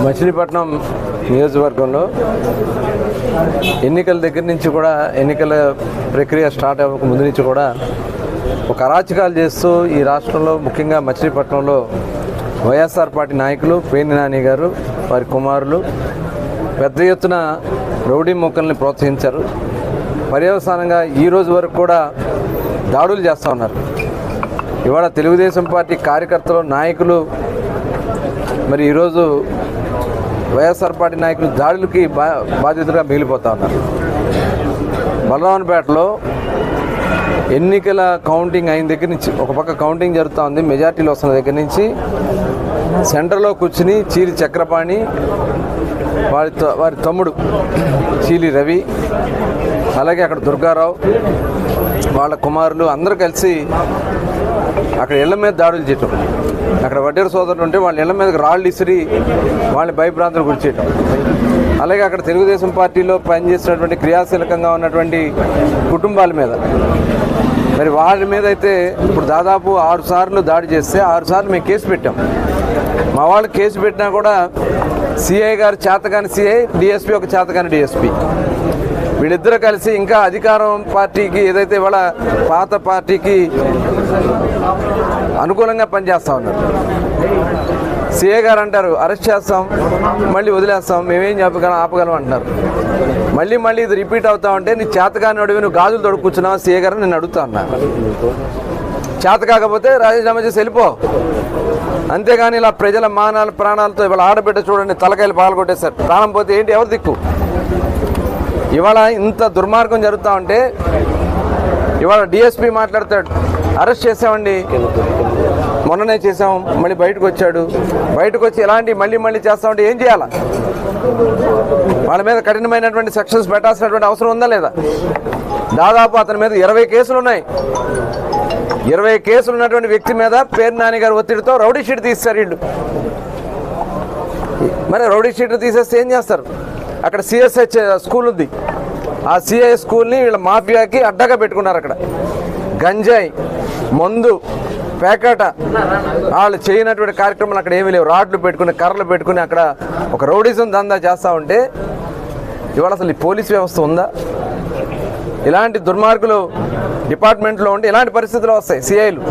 మచిలీపట్నం నియోజకవర్గంలో ఎన్నికల దగ్గర నుంచి కూడా ఎన్నికల ప్రక్రియ స్టార్ట్ అవ్వక ముందు నుంచి కూడా ఒక అరాచకాలు చేస్తూ ఈ రాష్ట్రంలో ముఖ్యంగా మచిలీపట్నంలో వైఎస్ఆర్ పార్టీ నాయకులు పేర్ని నాని గారు వారి కుమారులు పెద్ద ఎత్తున రౌడీ మొక్కల్ని ప్రోత్సహించారు. పర్యవసానంగా ఈ రోజు వరకు కూడా దాడులు చేస్తూ ఉన్నారు. ఇవాళ తెలుగుదేశం పార్టీ కార్యకర్తలు నాయకులు మరి ఈరోజు వైఎస్ఆర్ పార్టీ నాయకులు దాడులకి బాధితులుగా మిగిలిపోతూ ఉన్నారు. బలరామపేటలో ఎన్నికల కౌంటింగ్ అయిన దగ్గర నుంచి ఒక పక్క కౌంటింగ్ జరుగుతూ ఉంది. మెజార్టీలు వస్తున్న దగ్గర నుంచి సెంటర్లో కూర్చుని చీలి చక్రపాణి వారి తమ్ముడు చీలి రవి అలాగే అక్కడ దుర్గారావు వాళ్ళ కుమారులు అందరూ కలిసి అక్కడ ఇళ్ల మీద దాడులు చేయటం, అక్కడ వడ్డేరు సోదరులు ఉంటే వాళ్ళ ఇళ్ల మీదకి రాళ్ళు ఇసిరి వాళ్ళని భయభ్రాంతులు గురి చేయటం, అలాగే అక్కడ తెలుగుదేశం పార్టీలో పనిచేసినటువంటి క్రియాశీలకంగా ఉన్నటువంటి కుటుంబాల మీద మరి వాళ్ళ మీద అయితే ఇప్పుడు దాదాపు 6 సార్లు దాడి చేస్తే 6 సార్లు మేము కేసు పెట్టాం. మా వాళ్ళు కేసు పెట్టినా కూడా సిఐ గారు చేతకాని సిఐ, డిఎస్పీ ఒక చేతకాని డిఎస్పీ వీళ్ళిద్దరూ కలిసి ఇంకా అధికారం పార్టీకి ఏదైతే వాళ్ళ పాత పార్టీకి అనుకూలంగా పనిచేస్తూ ఉన్నారు. సిఐ గారు అంటారు అరెస్ట్ చేస్తాం మళ్ళీ వదిలేస్తాం, మేమేం ఆపగలం అంటున్నారు. మళ్ళీ ఇది రిపీట్ అవుతా ఉంటే నీ చేతకాని అడివి నువ్వు గాజులు తొడుక్కున్నావు సిఐ గారు నేను అడుగుతా ఉన్నా. చేత కాకపోతే రాజీనామా చేసి వెళ్ళిపో, అంతేగాని ఇలా ప్రజల మానాల ప్రాణాలతో ఇవాళ ఆడబిడ్డ చూడండి తలకాయలు పాల్గొట్టేశారు. ప్రాణం పోతే ఏంటి ఎవరు దిక్కు? ఇవాళ ఇంత దుర్మార్గం జరుగుతూ ఉంటే ఇవాళ డిఎస్పీ మాట్లాడతాడు అరెస్ట్ చేసామండి, మొన్ననే చేసాం, మళ్ళీ బయటకు వచ్చాడు, బయటకు వచ్చి ఎలాంటి మళ్ళీ చేస్తామంటే ఏం చేయాలా? వాళ్ళ మీద కఠినమైనటువంటి సెక్షన్స్ పెట్టాల్సినటువంటి అవసరం ఉందా లేదా? దాదాపు అతని మీద 20 కేసులు ఉన్నాయి. 20 కేసులు ఉన్నటువంటి వ్యక్తి మీద పేర్ని నాని గారు ఒత్తిడితో రౌడీ షీట్ తీస్తారు వీళ్ళు. మరి రౌడీ షీట్ తీసేస్తే ఏం చేస్తారు? అక్కడ సిఎస్ఐ స్కూల్ ఉంది, ఆ సిఐ స్కూల్ని వీళ్ళ మాఫియాకి అడ్డగా పెట్టుకున్నారు. అక్కడ గంజాయి మందు పేకాట వాళ్ళు చేయనటువంటి కార్యక్రమాలు అక్కడ ఏమీ లేవు. రాడ్లు పెట్టుకుని కర్రలు పెట్టుకుని అక్కడ ఒక రౌడీజం దందా చేస్తూ ఉంటే ఇవాళ అసలు ఈ పోలీస్ వ్యవస్థ ఉందా? ఇలాంటి దుర్మార్గులు డిపార్ట్మెంట్లో ఉంటే ఇలాంటి పరిస్థితులు వస్తాయి. సిఐలు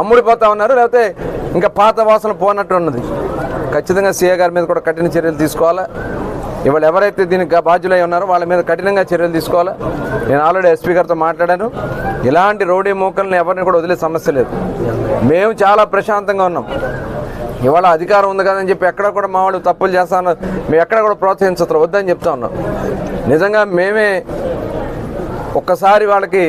అమ్ముడిపోతూ ఉన్నారు, లేకపోతే ఇంకా పాత వాసన పోనట్టు ఉన్నది. ఖచ్చితంగా సిఐ గారి మీద కూడా కఠిన చర్యలు తీసుకోవాలా. ఇవాళ ఎవరైతే దీనికి బాధ్యులై ఉన్నారో వాళ్ళ మీద కఠినంగా చర్యలు తీసుకోవాలా. నేను ఆల్రెడీ ఎస్పీ గారితో మాట్లాడాను. ఇలాంటి రౌడీ మూకల్ని ఎవరిని కూడా వదిలే సమస్య లేదు. మేము చాలా ప్రశాంతంగా ఉన్నాం. ఇవాళ అధికారం ఉంది కదని చెప్పి ఎక్కడ కూడా మా వాళ్ళు తప్పులు చేస్తాను మేము ఎక్కడ కూడా ప్రోత్సహించరు, వద్దని చెప్తా ఉన్నాం. నిజంగా మేమే ఒక్కసారి వాళ్ళకి